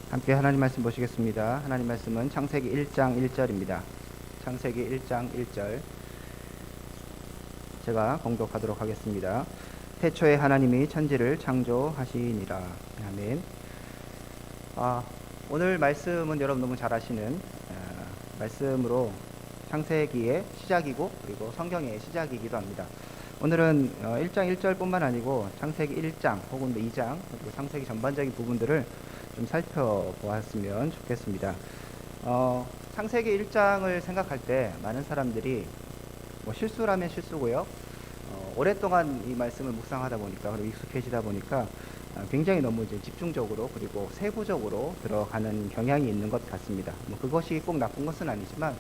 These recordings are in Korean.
함께 하나님 말씀 보시겠습니다. 하나님 말씀은 창세기 1장 1절입니다. 창세기 1장 1절 제가 공독하도록 하겠습니다. 태초에 하나님이 천지를 창조하시니라. 아멘. 오늘 말씀은 여러분 너무 잘 아시는 말씀으로 창세기의 시작이고 그리고 성경의 시작이기도 합니다. 오늘은 1장 1절뿐만 아니고 창세기 1장 혹은 2장 그리고 창세기 전반적인 부분들을 좀 살펴보았으면 좋겠습니다. 창세기 1장을 생각할 때 많은 사람들이 실수라면 실수고요. 오랫동안 이 말씀을 묵상하다 보니까 그리고 익숙해지다 보니까 굉장히 너무 이제 집중적으로 그리고 세부적으로 들어가는 경향이 있는 것 같습니다. 그것이 꼭 나쁜 것은 아니지만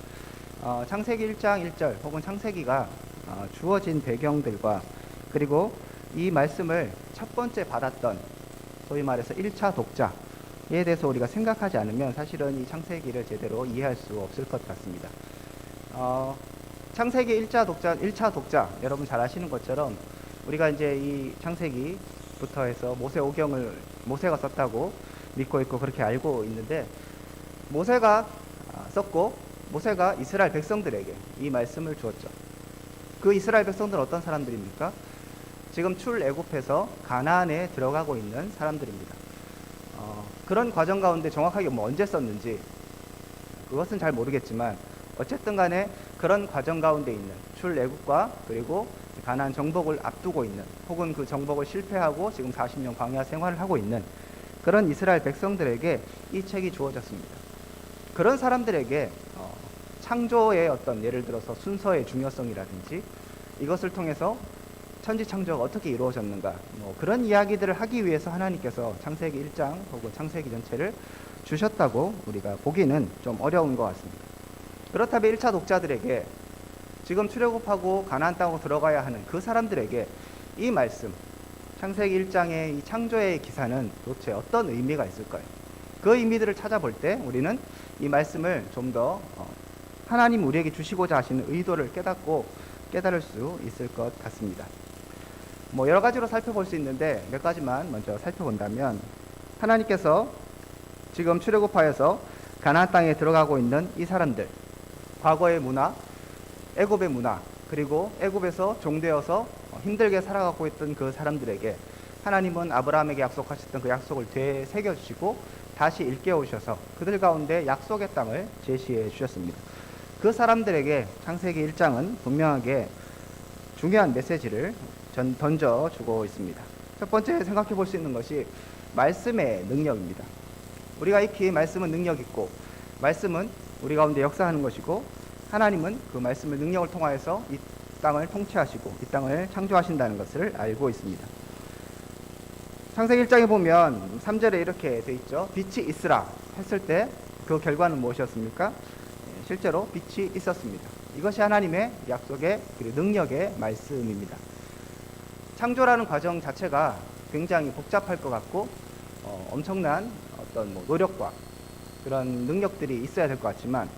창세기 1장 1절 혹은 창세기가 주어진 배경들과 그리고 이 말씀을 첫 번째 받았던 소위 말해서 1차 독자에 대해서 우리가 생각하지 않으면 사실은 이 창세기를 제대로 이해할 수 없을 것 같습니다. 창세기 1차 독자 여러분 잘 아시는 것처럼 우리가 이제 이 창세기부터 해서 모세오경을 모세가 썼다고 믿고 있고 그렇게 알고 있는데 모세가 썼고 모세가 이스라엘 백성들에게 이 말씀을 주었죠. 그 이스라엘 백성들은 어떤 사람들입니까? 지금 출애굽해서 가나안에 들어가고 있는 사람들입니다. 그런 과정 가운데 정확하게 언제 썼는지 그것은 잘 모르겠지만 어쨌든 간에 그런 과정 가운데 있는 출애굽과 그리고 가나안 정복을 앞두고 있는 혹은 그 정복을 실패하고 지금 40년 광야 생활을 하고 있는 그런 이스라엘 백성들에게 이 책이 주어졌습니다. 그런 사람들에게 창조의 어떤 예를 들어서 순서의 중요성이라든지 이것을 통해서 천지 창조가 어떻게 이루어졌는가 그런 이야기들을 하기 위해서 하나님께서 창세기 1장 혹은 창세기 전체를 주셨다고 우리가 보기는 좀 어려운 것 같습니다. 그렇다면 1차 독자들에게 지금 출애굽하고 가나안 땅으로 들어가야 하는 그 사람들에게 이 말씀 창세기 1장의 이 창조의 기사는 도대체 어떤 의미가 있을까요? 그 의미들을 찾아볼 때 우리는 이 말씀을 좀 더 하나님 우리에게 주시고자 하시는 의도를 깨달을 수 있을 것 같습니다. 여러 가지로 살펴볼 수 있는데 몇 가지만 먼저 살펴본다면 하나님께서 지금 출애굽하여서 가나안 땅에 들어가고 있는 이 사람들 과거의 문화, 애굽의 문화 그리고 애굽에서 종되어서 힘들게 살아가고 있던 그 사람들에게 하나님은 아브라함에게 약속하셨던 그 약속을 되새겨주시고 다시 일깨우셔서 그들 가운데 약속의 땅을 제시해 주셨습니다. 그 사람들에게 창세기 1장은 분명하게 중요한 메시지를 던져주고 있습니다. 첫 번째 생각해 볼 수 있는 것이 말씀의 능력입니다. 우리가 익히 말씀은 능력 있고 말씀은 우리 가운데 역사하는 것이고 하나님은 그 말씀의 능력을 통하여서 이 땅을 통치하시고 이 땅을 창조하신다는 것을 알고 있습니다. 창세기 1장에 보면 3절에 이렇게 되어 있죠. 빛이 있으라 했을 때 그 결과는 무엇이었습니까? 실제로 빛이 있었습니다. 이것이 하나님의 약속의 그리고 능력의 말씀입니다. 창조라는 과정 자체가 굉장히 복잡할 것 같고 엄청난 어떤 노력과 그런 능력들이 있어야 될 것 같지만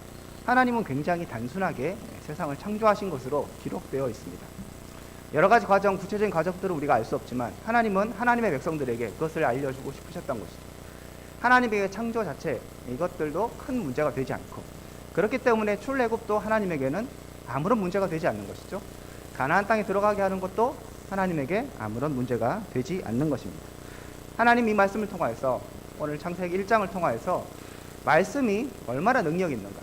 하나님은 굉장히 단순하게 세상을 창조하신 것으로 기록되어 있습니다. 여러 가지 과정, 구체적인 과정들은 우리가 알 수 없지만 하나님은 하나님의 백성들에게 그것을 알려주고 싶으셨던 것이죠. 하나님의 창조 자체 이것들도 큰 문제가 되지 않고 그렇기 때문에 출애굽도 하나님에게는 아무런 문제가 되지 않는 것이죠. 가나안 땅에 들어가게 하는 것도 하나님에게 아무런 문제가 되지 않는 것입니다. 하나님 이 말씀을 통하여서 오늘 창세기 1장을 통하여서 말씀이 얼마나 능력이 있는가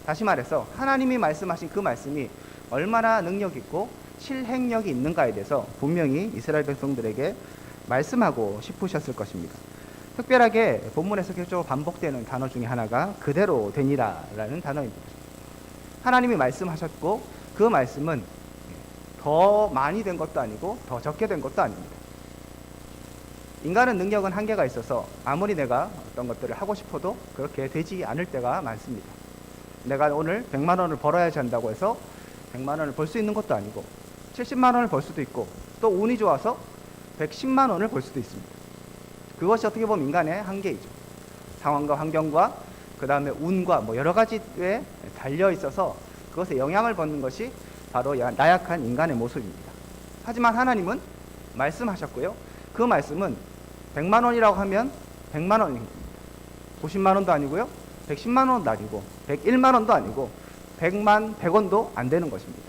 다시 말해서 하나님이 말씀하신 그 말씀이 얼마나 능력 있고 실행력이 있는가에 대해서 분명히 이스라엘 백성들에게 말씀하고 싶으셨을 것입니다. 특별하게 본문에서 계속적으로 반복되는 단어 중에 하나가 그대로 되니라 라는 단어입니다. 하나님이 말씀하셨고 그 말씀은 더 많이 된 것도 아니고 더 적게 된 것도 아닙니다. 인간은 능력은 한계가 있어서 아무리 내가 어떤 것들을 하고 싶어도 그렇게 되지 않을 때가 많습니다. 내가 오늘 100만 원을 벌어야지 한다고 해서 100만 원을 벌 수 있는 것도 아니고 70만 원을 벌 수도 있고 또 운이 좋아서 110만 원을 벌 수도 있습니다. 그것이 어떻게 보면 인간의 한계이죠. 상황과 환경과 그 다음에 운과 여러 가지에 달려 있어서 그것에 영향을 받는 것이 바로 나약한 인간의 모습입니다. 하지만 하나님은 말씀하셨고요. 그 말씀은 100만 원이라고 하면 100만 원입니다. 90만 원도 아니고요. 110만 원도 아니고 101만 원도 아니고 100만 100원도 안 되는 것입니다.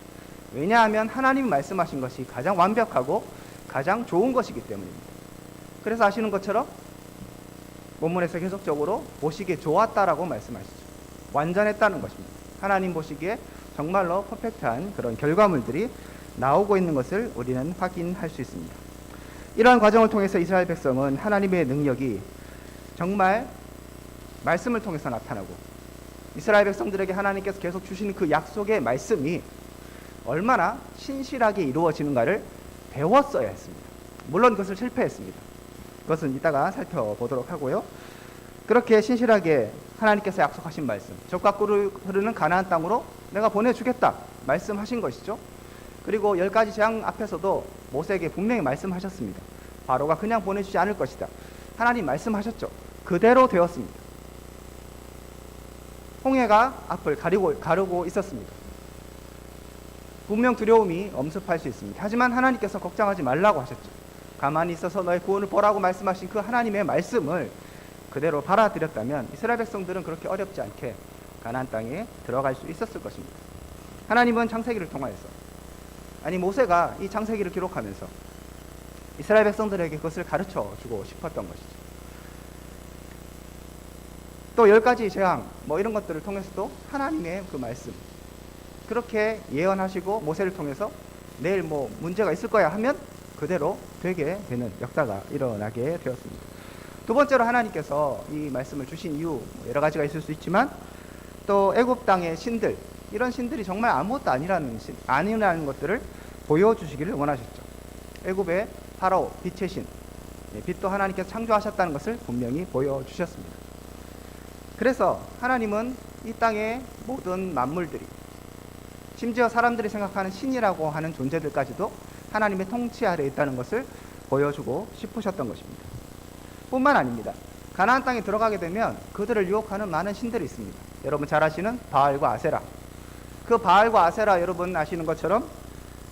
왜냐하면 하나님이 말씀하신 것이 가장 완벽하고 가장 좋은 것이기 때문입니다. 그래서 아시는 것처럼 본문에서 계속적으로 보시기에 좋았다라고 말씀하시죠. 완전했다는 것입니다. 하나님 보시기에 정말로 퍼펙트한 그런 결과물들이 나오고 있는 것을 우리는 확인할 수 있습니다. 이러한 과정을 통해서 이스라엘 백성은 하나님의 능력이 정말 말씀을 통해서 나타나고 이스라엘 백성들에게 하나님께서 계속 주시는 그 약속의 말씀이 얼마나 신실하게 이루어지는가를 배웠어야 했습니다. 물론 그것을 실패했습니다. 그것은 이따가 살펴보도록 하고요. 그렇게 신실하게 하나님께서 약속하신 말씀, 젖과 꿀을 흐르는 가나안 땅으로 내가 보내주겠다 말씀하신 것이죠. 그리고 10가지 재앙 앞에서도 모세에게 분명히 말씀하셨습니다. 바로가 그냥 보내주지 않을 것이다. 하나님 말씀하셨죠. 그대로 되었습니다. 홍해가 앞을 가르고 있었습니다. 분명 두려움이 엄습할 수 있습니다. 하지만 하나님께서 걱정하지 말라고 하셨죠. 가만히 있어서 너의 구원을 보라고 말씀하신 그 하나님의 말씀을 그대로 받아들였다면 이스라엘 백성들은 그렇게 어렵지 않게 가나안 땅에 들어갈 수 있었을 것입니다. 하나님은 창세기를 통하여서, 아니 모세가 이 창세기를 기록하면서 이스라엘 백성들에게 그것을 가르쳐 주고 싶었던 것이죠. 또 10가지 재앙 이런 것들을 통해서도 하나님의 그 말씀 그렇게 예언하시고 모세를 통해서 내일 문제가 있을 거야 하면 그대로 되게 되는 역사가 일어나게 되었습니다. 두 번째로 하나님께서 이 말씀을 주신 이유 여러 가지가 있을 수 있지만 또 애굽 땅의 신들, 이런 신들이 정말 아무것도 아니라는 것들을 보여주시기를 원하셨죠. 애굽의 파라오, 빛의 신, 빛도 하나님께서 창조하셨다는 것을 분명히 보여주셨습니다. 그래서 하나님은 이 땅의 모든 만물들이, 심지어 사람들이 생각하는 신이라고 하는 존재들까지도 하나님의 통치 아래에 있다는 것을 보여주고 싶으셨던 것입니다. 뿐만 아닙니다. 가나안 땅에 들어가게 되면 그들을 유혹하는 많은 신들이 있습니다. 여러분 잘 아시는 바알과 아세라. 그 바알과 아세라 여러분 아시는 것처럼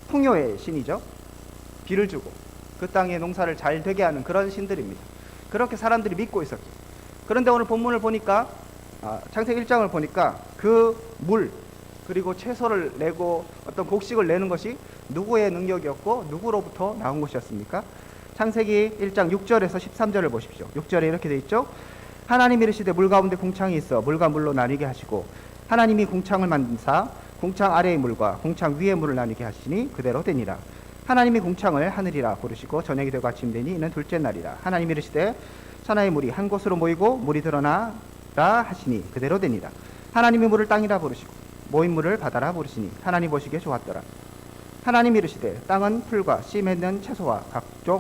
풍요의 신이죠. 비를 주고 그 땅의 농사를 잘 되게 하는 그런 신들입니다. 그렇게 사람들이 믿고 있었죠. 그런데 오늘 본문을 보니까 창세기 1장을 보니까 그 물 그리고 채소를 내고 어떤 곡식을 내는 것이 누구의 능력이었고 누구로부터 나온 것이었습니까? 창세기 1장 6절에서 13절을 보십시오. 6절에 이렇게 되어 있죠. 하나님이 이르시되 물 가운데 궁창이 있어 물과 물로 나뉘게 하시고 하나님이 궁창을 만든사 궁창 아래의 물과 궁창 위의 물을 나뉘게 하시니 그대로 되니라. 하나님이 궁창을 하늘이라 부르시고 저녁이 되고 아침 되니 이는 둘째 날이라. 하나님이 이르시되 천하의 물이 한 곳으로 모이고 물이 드러나라 하시니 그대로 되니라. 하나님이 물을 땅이라 부르시고 모인 물을 바다라 부르시니 하나님 보시기에 좋았더라. 하나님이 이르시되 땅은 풀과 씨 맺는 채소와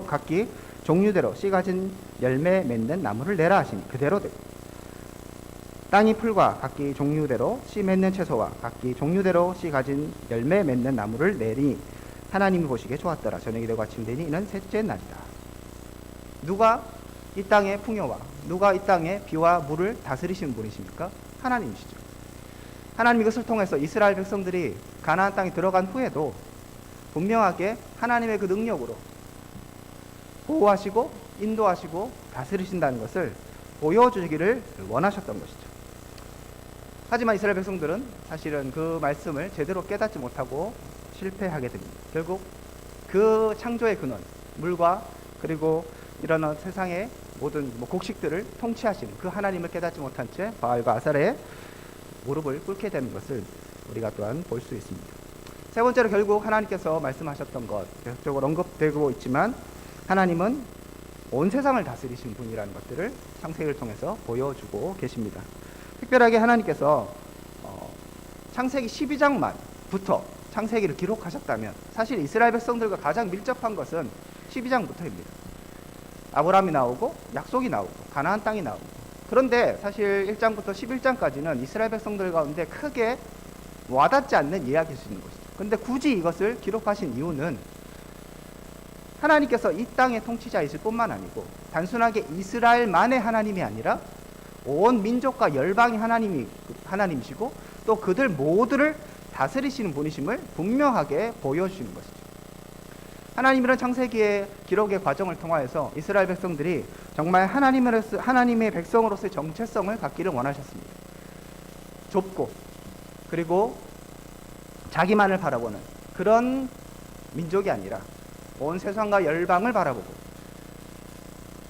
각기 종류대로 씨 가진 열매 맺는 나무를 내라 하시니 그대로 되고 땅이 풀과 각기 종류대로 씨 맺는 채소와 각기 종류대로 씨 가진 열매 맺는 나무를 내리니 하나님이 보시기에 좋았더라. 저녁이 되고 아침 되니 이는 셋째 날이다. 누가 이 땅의 풍요와 누가 이 땅의 비와 물을 다스리시는 분이십니까? 하나님이시죠. 하나님 이것을 통해서 이스라엘 백성들이 가나안 땅에 들어간 후에도 분명하게 하나님의 그 능력으로 보호하시고 인도하시고 다스리신다는 것을 보여주기를 원하셨던 것이죠. 하지만 이스라엘 백성들은 사실은 그 말씀을 제대로 깨닫지 못하고 실패하게 됩니다. 결국 그 창조의 근원, 물과 그리고 이런 세상의 모든 곡식들을 통치하시는 그 하나님을 깨닫지 못한 채 바알과 아세라의 무릎을 꿇게 되는 것을 우리가 또한 볼 수 있습니다. 세 번째로 결국 하나님께서 말씀하셨던 것 계속적으로 언급되고 있지만 하나님은 온 세상을 다스리신 분이라는 것들을 창세기를 통해서 보여주고 계십니다. 특별하게 하나님께서 창세기 12장만부터 창세기를 기록하셨다면 사실 이스라엘 백성들과 가장 밀접한 것은 12장부터입니다. 아브라함이 나오고 약속이 나오고 가나안 땅이 나오고, 그런데 사실 1장부터 11장까지는 이스라엘 백성들 가운데 크게 와닿지 않는 이야기일 수 있는 것이죠. 그런데 굳이 이것을 기록하신 이유는 하나님께서 이 땅의 통치자이실 뿐만 아니고 단순하게 이스라엘만의 하나님이 아니라 온 민족과 열방의 하나님이시고 또 그들 모두를 다스리시는 분이심을 분명하게 보여주시는 것이죠. 하나님이란 창세기의 기록의 과정을 통하여서 이스라엘 백성들이 정말 하나님의 백성으로서의 정체성을 갖기를 원하셨습니다. 좁고 그리고 자기만을 바라보는 그런 민족이 아니라 온 세상과 열방을 바라보고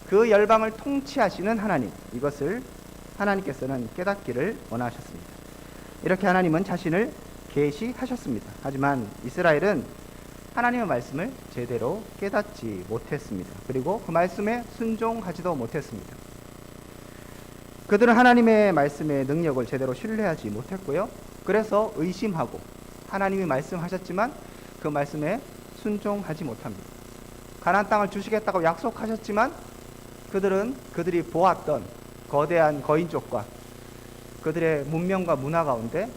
그 열방을 통치하시는 하나님, 이것을 하나님께서는 깨닫기를 원하셨습니다. 이렇게 하나님은 자신을 계시하셨습니다. 하지만 이스라엘은 하나님의 말씀을 제대로 깨닫지 못했습니다. 그리고 그 말씀에 순종하지도 못했습니다. 그들은 하나님의 말씀의 능력을 제대로 신뢰하지 못했고요. 그래서 의심하고 하나님이 말씀하셨지만 그 말씀에 순종하지 못합니다. 가나안 땅을 주시겠다고 약속하셨지만 그들이 보았던 거대한 거인족과 그들의 문명과 문화 가운데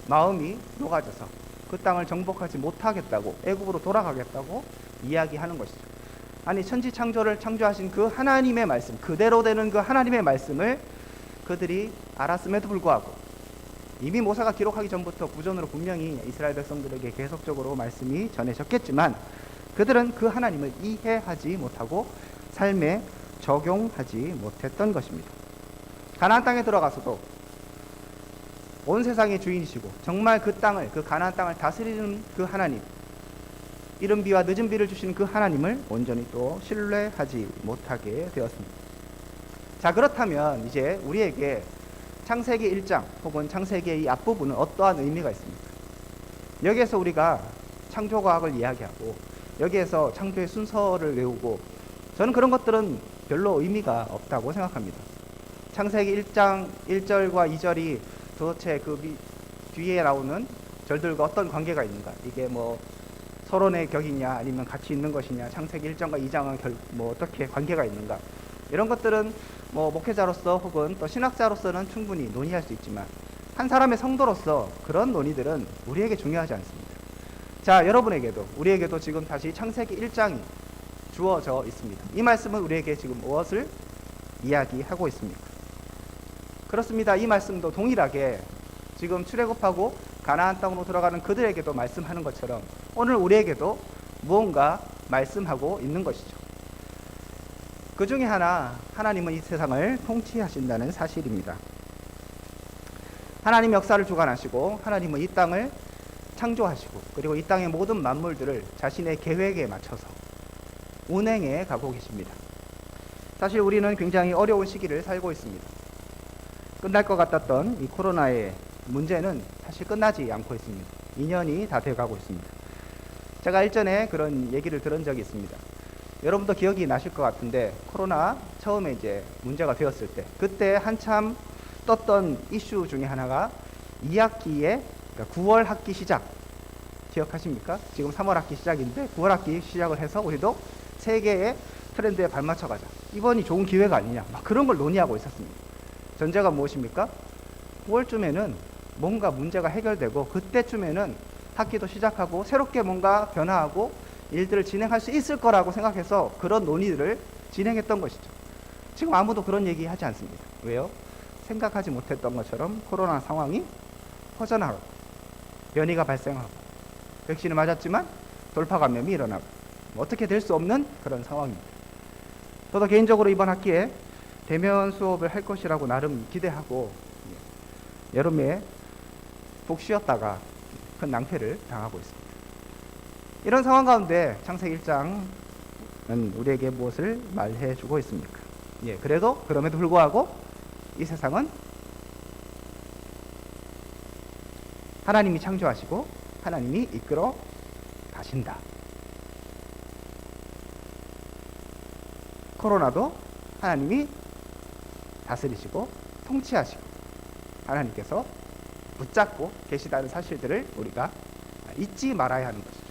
마음이 녹아져서 그 땅을 정복하지 못하겠다고, 애굽으로 돌아가겠다고 이야기하는 것이죠. 아니, 천지 창조를 창조하신 그 하나님의 말씀, 그대로 되는 그 하나님의 말씀을 그들이 알았음에도 불구하고 이미 모세가 기록하기 전부터 구전으로 분명히 이스라엘 백성들에게 계속적으로 말씀이 전해졌겠지만 그들은 그 하나님을 이해하지 못하고 삶에 적용하지 못했던 것입니다. 가나안 땅에 들어가서도 온 세상의 주인이시고 정말 그 땅을, 그 가나안 땅을 다스리는 그 하나님, 이른 비와 늦은 비를 주시는 그 하나님을 온전히 또 신뢰하지 못하게 되었습니다. 자, 그렇다면 이제 우리에게 창세기 1장 혹은 창세기의 이 앞부분은 어떠한 의미가 있습니까? 여기에서 우리가 창조과학을 이야기하고 여기에서 창조의 순서를 외우고 저는 그런 것들은 별로 의미가 없다고 생각합니다. 창세기 1장 1절과 2절이 도대체 그 뒤에 나오는 절들과 어떤 관계가 있는가? 이게 뭐 서론의 격이냐 아니면 같이 있는 것이냐, 창세기 1장과 2장은 어떻게 관계가 있는가? 이런 것들은 목회자로서 혹은 또 신학자로서는 충분히 논의할 수 있지만 한 사람의 성도로서 그런 논의들은 우리에게 중요하지 않습니다. 자, 여러분에게도 우리에게도 지금 다시 창세기 1장이 주어져 있습니다. 이 말씀은 우리에게 지금 무엇을 이야기하고 있습니까? 그렇습니다. 이 말씀도 동일하게 지금 출애굽하고 가나안 땅으로 들어가는 그들에게도 말씀하는 것처럼 오늘 우리에게도 무언가 말씀하고 있는 것이죠. 그 중에 하나, 하나님은 이 세상을 통치하신다는 사실입니다. 하나님 역사를 주관하시고 하나님은 이 땅을 창조하시고 그리고 이 땅의 모든 만물들을 자신의 계획에 맞춰서 운행해 가고 계십니다. 사실 우리는 굉장히 어려운 시기를 살고 있습니다. 끝날 것 같았던 이 코로나의 문제는 사실 끝나지 않고 있습니다. 2년이 다 돼가고 있습니다. 제가 일전에 그런 얘기를 들은 적이 있습니다. 여러분도 기억이 나실 것 같은데 코로나 처음에 이제 문제가 되었을 때 그때 한참 떴던 이슈 중에 하나가 2학기에 그러니까 9월 학기 시작 기억하십니까? 지금 3월 학기 시작인데 9월 학기 시작을 해서 우리도 세계의 트렌드에 발맞춰 가자. 이번이 좋은 기회가 아니냐. 막 그런 걸 논의하고 있었습니다. 전제가 무엇입니까? 9월쯤에는 뭔가 문제가 해결되고 그때쯤에는 학기도 시작하고 새롭게 뭔가 변화하고 일들을 진행할 수 있을 거라고 생각해서 그런 논의들을 진행했던 것이죠. 지금 아무도 그런 얘기 하지 않습니다. 왜요? 생각하지 못했던 것처럼 코로나 상황이 퍼져나가고 변이가 발생하고 백신을 맞았지만 돌파 감염이 일어나고 어떻게 될 수 없는 그런 상황입니다. 저도 개인적으로 이번 학기에 대면 수업을 할 것이라고 나름 기대하고 여름에 푹 쉬었다가 큰 낭패를 당하고 있습니다. 이런 상황 가운데 창세기 1장은 우리에게 무엇을 말해주고 있습니까? 그럼에도 불구하고 이 세상은 하나님이 창조하시고 하나님이 이끌어 가신다. 코로나도 하나님이 다스리시고 통치하시고 하나님께서 붙잡고 계시다는 사실들을 우리가 잊지 말아야 하는 것이죠.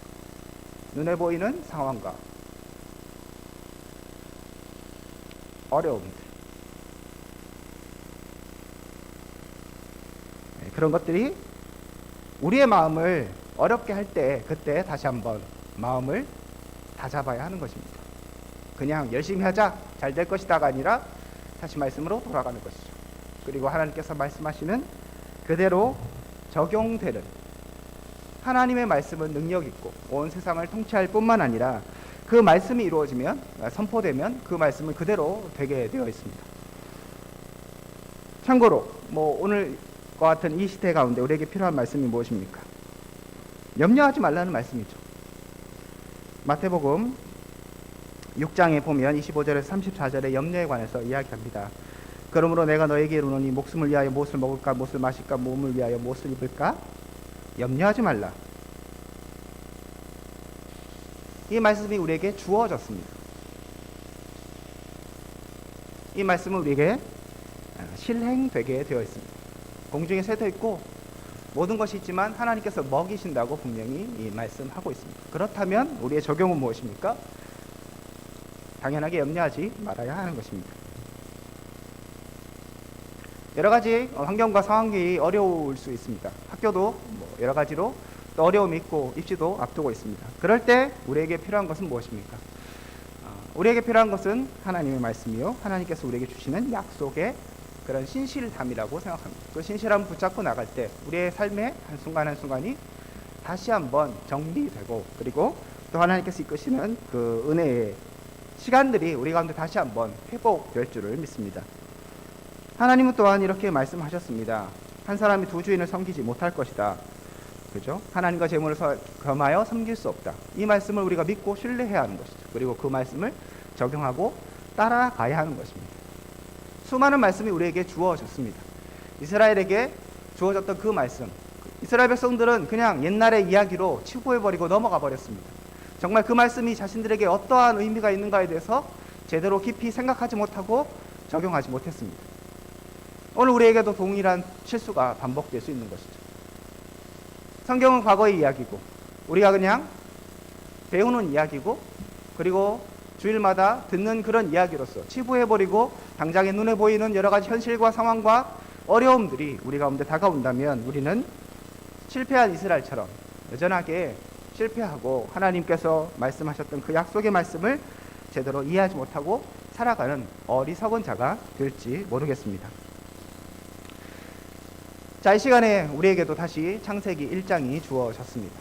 눈에 보이는 상황과 어려움들, 그런 것들이 우리의 마음을 어렵게 할 때 그때 다시 한번 마음을 다잡아야 하는 것입니다. 그냥 열심히 하자, 잘 될 것이다가 아니라 다시 말씀으로 돌아가는 것이죠. 그리고 하나님께서 말씀하시는 그대로 적용되는 하나님의 말씀은 능력 있고 온 세상을 통치할 뿐만 아니라 그 말씀이 이루어지면, 선포되면 그 말씀은 그대로 되게 되어 있습니다. 참고로 오늘과 같은 이 시대 가운데 우리에게 필요한 말씀이 무엇입니까? 염려하지 말라는 말씀이죠. 마태복음 6장에 보면 25절에서 34절에 염려에 관해서 이야기합니다. 그러므로 내가 너에게 이르노니 목숨을 위하여 무엇을 먹을까, 무엇을 마실까, 몸을 위하여 무엇을 입을까? 염려하지 말라. 이 말씀이 우리에게 주어졌습니다. 이 말씀은 우리에게 실행되게 되어 있습니다. 공중에 새도 있고 모든 것이 있지만 하나님께서 먹이신다고 분명히 이 말씀하고 있습니다. 그렇다면 우리의 적용은 무엇입니까? 당연하게 염려하지 말아야 하는 것입니다. 여러 가지 환경과 상황이 어려울 수 있습니다. 학교도 여러 가지로 또 어려움이 있고 입시도 앞두고 있습니다. 그럴 때 우리에게 필요한 것은 무엇입니까? 우리에게 필요한 것은 하나님의 말씀이요, 하나님께서 우리에게 주시는 약속의 그런 신실함이라고 생각합니다. 그 신실함을 붙잡고 나갈 때 우리의 삶의 한순간 한순간이 다시 한번 정리되고, 그리고 또 하나님께서 이끄시는 그 은혜의 시간들이 우리 가운데 다시 한번 회복될 줄을 믿습니다. 하나님은 또한 이렇게 말씀하셨습니다. 한 사람이 두 주인을 섬기지 못할 것이다. 그죠? 하나님과 재물을 겸하여 섬길 수 없다. 이 말씀을 우리가 믿고 신뢰해야 하는 것이죠. 그리고 그 말씀을 적용하고 따라가야 하는 것입니다. 수많은 말씀이 우리에게 주어졌습니다. 이스라엘에게 주어졌던 그 말씀, 이스라엘 백성들은 그냥 옛날의 이야기로 치부해버리고 넘어가 버렸습니다. 정말 그 말씀이 자신들에게 어떠한 의미가 있는가에 대해서 제대로 깊이 생각하지 못하고 적용하지 못했습니다. 오늘 우리에게도 동일한 실수가 반복될 수 있는 것이죠. 성경은 과거의 이야기고 우리가 그냥 배우는 이야기고, 그리고 주일마다 듣는 그런 이야기로서 치부해버리고 당장에 눈에 보이는 여러 가지 현실과 상황과 어려움들이 우리 가운데 다가온다면 우리는 실패한 이스라엘처럼 여전하게 실패하고 하나님께서 말씀하셨던 그 약속의 말씀을 제대로 이해하지 못하고 살아가는 어리석은 자가 될지 모르겠습니다. 자, 이 시간에 우리에게도 다시 창세기 1장이 주어졌습니다.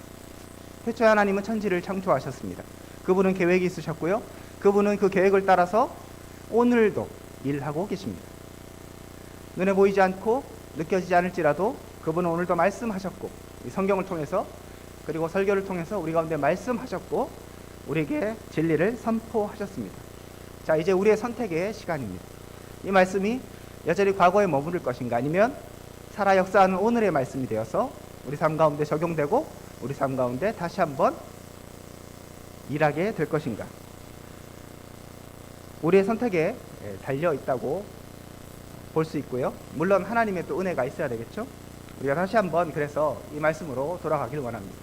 태초에 하나님은 천지를 창조하셨습니다. 그분은 계획이 있으셨고요, 그분은 그 계획을 따라서 오늘도 일하고 계십니다. 눈에 보이지 않고 느껴지지 않을지라도 그분은 오늘도 말씀하셨고, 이 성경을 통해서 그리고 설교를 통해서 우리 가운데 말씀하셨고 우리에게 진리를 선포하셨습니다. 자, 이제 우리의 선택의 시간입니다. 이 말씀이 여전히 과거에 머무를 것인가, 아니면 살아 역사하는 오늘의 말씀이 되어서 우리 삶 가운데 적용되고 우리 삶 가운데 다시 한번 일하게 될 것인가. 우리의 선택에 달려 있다고 볼 수 있고요. 물론 하나님의 또 은혜가 있어야 되겠죠. 우리가 다시 한번 그래서 이 말씀으로 돌아가길 원합니다.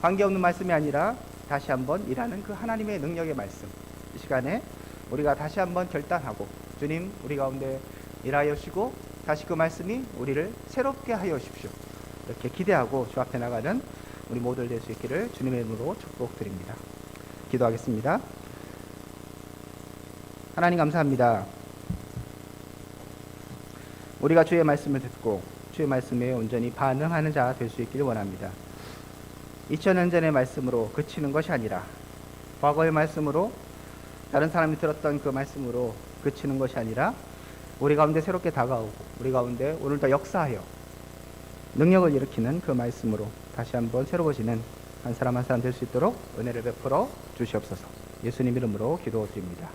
관계없는 말씀이 아니라 다시 한번 일하는 그 하나님의 능력의 말씀, 이 시간에 우리가 다시 한번 결단하고 주님 우리 가운데 일하여 주시고 다시 그 말씀이 우리를 새롭게 하여 주십시오, 이렇게 기대하고 주 앞에 나가는 우리 모두들 될 수 있기를 주님의 이름으로 축복드립니다. 기도하겠습니다. 하나님 감사합니다. 우리가 주의 말씀을 듣고 주의 말씀에 온전히 반응하는 자 될 수 있기를 원합니다. 2000년 전의 말씀으로 그치는 것이 아니라 과거의 말씀으로, 다른 사람이 들었던 그 말씀으로 그치는 것이 아니라 우리 가운데 새롭게 다가오고 우리 가운데 오늘도 역사하여 능력을 일으키는 그 말씀으로 다시 한번 새로워지는 한 사람 한 사람 될 수 있도록 은혜를 베풀어 주시옵소서. 예수님 이름으로 기도드립니다.